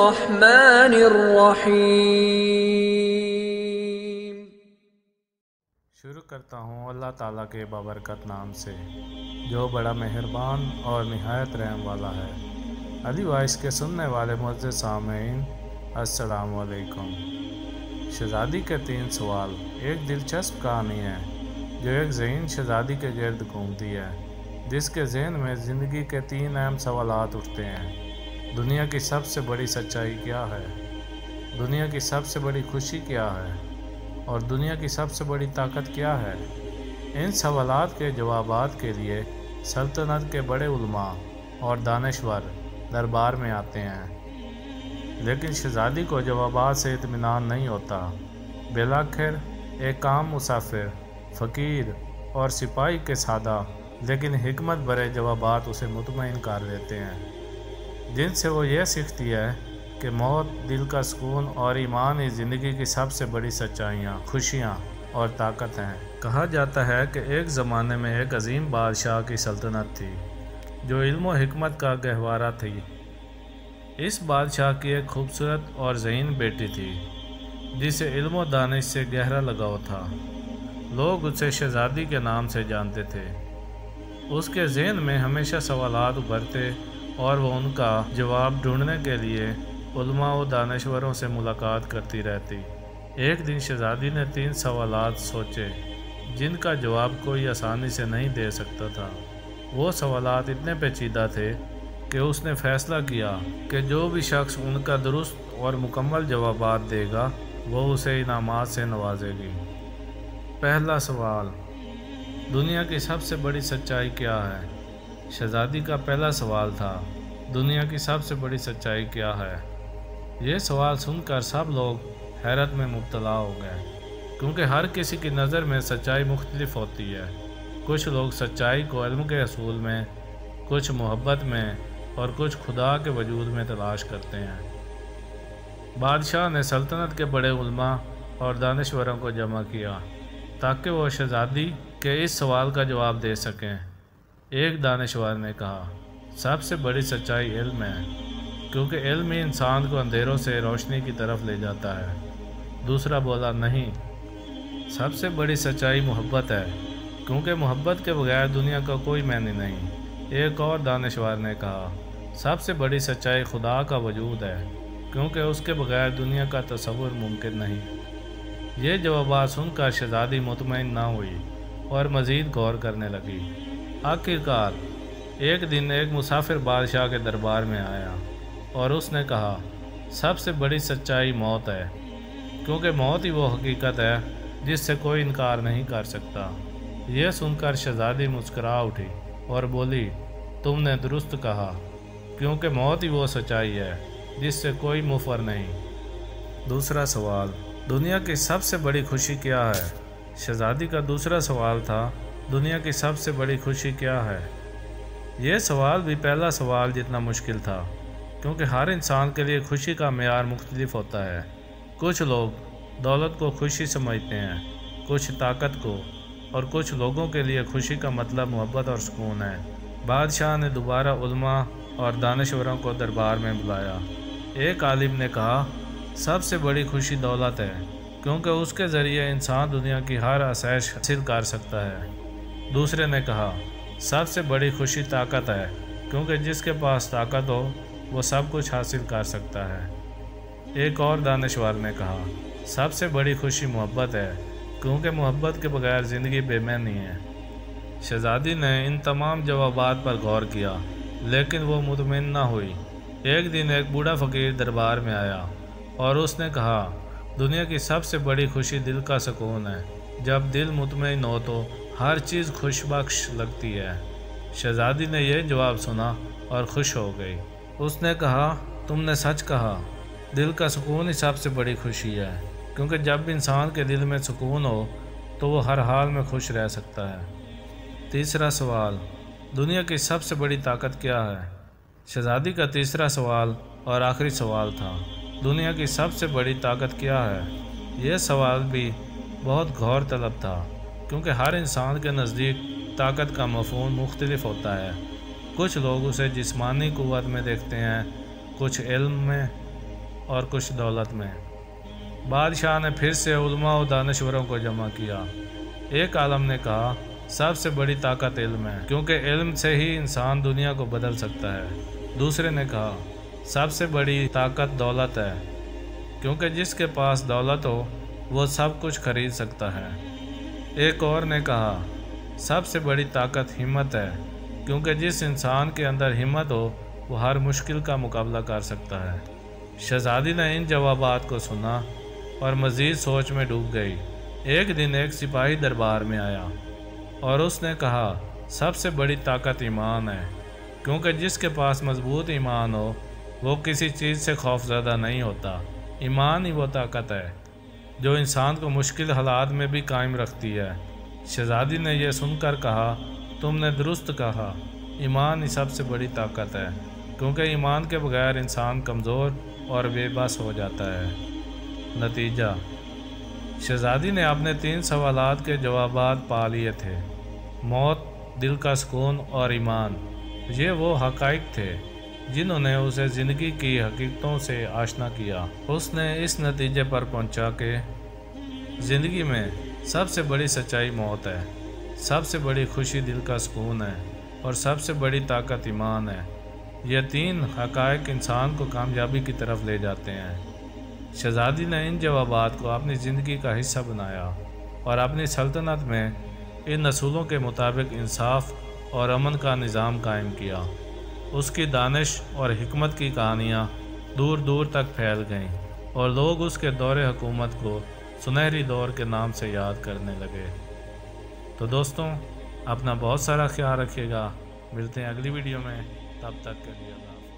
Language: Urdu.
الرحمن الرحیم۔ شروع کرتا ہوں اللہ تعالیٰ کے بابرکت نام سے جو بڑا مہربان اور نہایت رحم والا ہے۔ علی وائس کے سننے والے معزز سامعین السلام علیکم۔ شہزادی کے 3 سوال۔ ایک دلچسپ کہانی ہے جو ایک ذہین شہزادی کے گرد گھومتی ہے جس کے ذہن میں زندگی کے 3 اہم سوالات اٹھتے ہیں۔ دنیا کی سب سے بڑی سچائی کیا ہے؟ دنیا کی سب سے بڑی خوشی کیا ہے؟ اور دنیا کی سب سے بڑی طاقت کیا ہے؟ ان سوالات کے جوابات کے لیے سلطنت کے بڑے علماء اور دانشور دربار میں آتے ہیں، لیکن شہزادی کو جوابات سے اطمینان نہیں ہوتا۔ بالآخر ایک عام مسافر، فقیر اور سپاہی کے سادہ لیکن حکمت بھرے جوابات اسے مطمئن کر دیتے ہیں، جن سے وہ یہ سیکھتی ہے کہ موت، دل کا سکون اور ایمان ہی زندگی کی سب سے بڑی سچائیاں، خوشیاں اور طاقت ہیں۔ کہا جاتا ہے کہ ایک زمانے میں ایک عظیم بادشاہ کی سلطنت تھی جو علم و حکمت کا گہوارہ تھی۔ اس بادشاہ کی ایک خوبصورت اور ذہین بیٹی تھی جسے علم و دانش سے گہرا لگاؤ تھا۔ لوگ اسے شہزادی کے نام سے جانتے تھے۔ اس کے ذہن میں ہمیشہ سوالات ابھرتے اور وہ ان کا جواب ڈھونڈنے کے لیے علماء و دانشوروں سے ملاقات کرتی رہتی۔ ایک دن شہزادی نے 3 سوالات سوچے جن کا جواب کوئی آسانی سے نہیں دے سکتا تھا۔ وہ سوالات اتنے پیچیدہ تھے کہ اس نے فیصلہ کیا کہ جو بھی شخص ان کا درست اور مکمل جوابات دے گا وہ اسے انعامات سے نوازے گی۔ پہلا سوال، دنیا کی سب سے بڑی سچائی کیا ہے؟ شہزادی کا پہلا سوال تھا، دنیا کی سب سے بڑی سچائی کیا ہے؟ یہ سوال سن کر سب لوگ حیرت میں مبتلا ہو گئے، کیونکہ ہر کسی کی نظر میں سچائی مختلف ہوتی ہے۔ کچھ لوگ سچائی کو علم کے اصول میں، کچھ محبت میں اور کچھ خدا کے وجود میں تلاش کرتے ہیں۔ بادشاہ نے سلطنت کے بڑے علماء اور دانشوروں کو جمع کیا تاکہ وہ شہزادی کے اس سوال کا جواب دے سکیں۔ ایک دانشور نے کہا، سب سے بڑی سچائی علم ہے، کیونکہ علم ہی انسان کو اندھیروں سے روشنی کی طرف لے جاتا ہے۔ دوسرا بولا، نہیں، سب سے بڑی سچائی محبت ہے، کیونکہ محبت کے بغیر دنیا کا کوئی معنی نہیں۔ ایک اور دانشور نے کہا، سب سے بڑی سچائی خدا کا وجود ہے، کیونکہ اس کے بغیر دنیا کا تصور ممکن نہیں۔ یہ جوابات سن کر شہزادی مطمئن نہ ہوئی اور مزید غور کرنے لگی۔ آخرکار ایک دن ایک مسافر بادشاہ کے دربار میں آیا اور اس نے کہا، سب سے بڑی سچائی موت ہے، کیونکہ موت ہی وہ حقیقت ہے جس سے کوئی انکار نہیں کر سکتا۔ یہ سن کر شہزادی مسکرا اٹھی اور بولی، تم نے درست کہا، کیونکہ موت ہی وہ سچائی ہے جس سے کوئی مفر نہیں۔ دوسرا سوال، دنیا کی سب سے بڑی خوشی کیا ہے؟ شہزادی کا دوسرا سوال تھا، دنیا کی سب سے بڑی خوشی کیا ہے؟ یہ سوال بھی پہلا سوال جتنا مشکل تھا، کیونکہ ہر انسان کے لیے خوشی کا معیار مختلف ہوتا ہے۔ کچھ لوگ دولت کو خوشی سمجھتے ہیں، کچھ طاقت کو، اور کچھ لوگوں کے لیے خوشی کا مطلب محبت اور سکون ہے۔ بادشاہ نے دوبارہ علماء اور دانشوروں کو دربار میں بلایا۔ ایک عالم نے کہا، سب سے بڑی خوشی دولت ہے، کیونکہ اس کے ذریعے انسان دنیا کی ہر آسائش حاصل کر سکتا ہے۔ دوسرے نے کہا، سب سے بڑی خوشی طاقت ہے، کیونکہ جس کے پاس طاقت ہو وہ سب کچھ حاصل کر سکتا ہے۔ ایک اور دانشور نے کہا، سب سے بڑی خوشی محبت ہے، کیونکہ محبت کے بغیر زندگی بے معنی ہے۔ شہزادی نے ان تمام جوابات پر غور کیا، لیکن وہ مطمئن نہ ہوئی۔ ایک دن ایک بوڑھا فقیر دربار میں آیا اور اس نے کہا، دنیا کی سب سے بڑی خوشی دل کا سکون ہے۔ جب دل مطمئن ہو تو ہر چیز خوش بخش لگتی ہے۔ شہزادی نے یہ جواب سنا اور خوش ہو گئی۔ اس نے کہا، تم نے سچ کہا، دل کا سکون ہی سب سے بڑی خوشی ہے، کیونکہ جب انسان کے دل میں سکون ہو تو وہ ہر حال میں خوش رہ سکتا ہے۔ تیسرا سوال، دنیا کی سب سے بڑی طاقت کیا ہے؟ شہزادی کا تیسرا سوال اور آخری سوال تھا، دنیا کی سب سے بڑی طاقت کیا ہے؟ یہ سوال بھی بہت غور طلب تھا، کیونکہ ہر انسان کے نزدیک طاقت کا مفہوم مختلف ہوتا ہے۔ کچھ لوگ اسے جسمانی قوت میں دیکھتے ہیں، کچھ علم میں، اور کچھ دولت میں۔ بادشاہ نے پھر سے علماء و دانشوروں کو جمع کیا۔ ایک عالم نے کہا سب سے بڑی طاقت علم ہے، کیونکہ علم سے ہی انسان دنیا کو بدل سکتا ہے۔ دوسرے نے کہا سب سے بڑی طاقت دولت ہے، کیونکہ جس کے پاس دولت ہو وہ سب کچھ خرید سکتا ہے۔ ایک اور نے کہا سب سے بڑی طاقت ہمت ہے، کیونکہ جس انسان کے اندر ہمت ہو وہ ہر مشکل کا مقابلہ کر سکتا ہے۔ شہزادی نے ان جوابات کو سنا اور مزید سوچ میں ڈوب گئی۔ ایک دن ایک سپاہی دربار میں آیا اور اس نے کہا سب سے بڑی طاقت ایمان ہے، کیونکہ جس کے پاس مضبوط ایمان ہو وہ کسی چیز سے خوفزدہ نہیں ہوتا۔ ایمان ہی وہ طاقت ہے جو انسان کو مشکل حالات میں بھی قائم رکھتی ہے۔ شہزادی نے یہ سن کر کہا تم نے درست کہا، ایمان ہی سب سے بڑی طاقت ہے، کیونکہ ایمان کے بغیر انسان کمزور اور بے بس ہو جاتا ہے۔ نتیجہ: شہزادی نے اپنے 3 سوالات کے جوابات پا لیے تھے۔ موت، دل کا سکون اور ایمان، یہ وہ حقائق تھے جنہوں نے اسے زندگی کی حقیقتوں سے آشنا کیا۔ اس نے اس نتیجے پر پہنچا کہ زندگی میں سب سے بڑی سچائی موت ہے، سب سے بڑی خوشی دل کا سکون ہے اور سب سے بڑی طاقت ایمان ہے۔ یہ 3 حقائق انسان کو کامیابی کی طرف لے جاتے ہیں۔ شہزادی نے ان جوابات کو اپنی زندگی کا حصہ بنایا اور اپنی سلطنت میں ان اصولوں کے مطابق انصاف اور امن کا نظام قائم کیا۔ اس کی دانش اور حکمت کی کہانیاں دور دور تک پھیل گئیں اور لوگ اس کے دور حکومت کو سنہری دور کے نام سے یاد کرنے لگے۔ تو دوستوں، اپنا بہت سارا خیال رکھیے گا، ملتے ہیں اگلی ویڈیو میں، تب تک کے لیے اللہ حافظ۔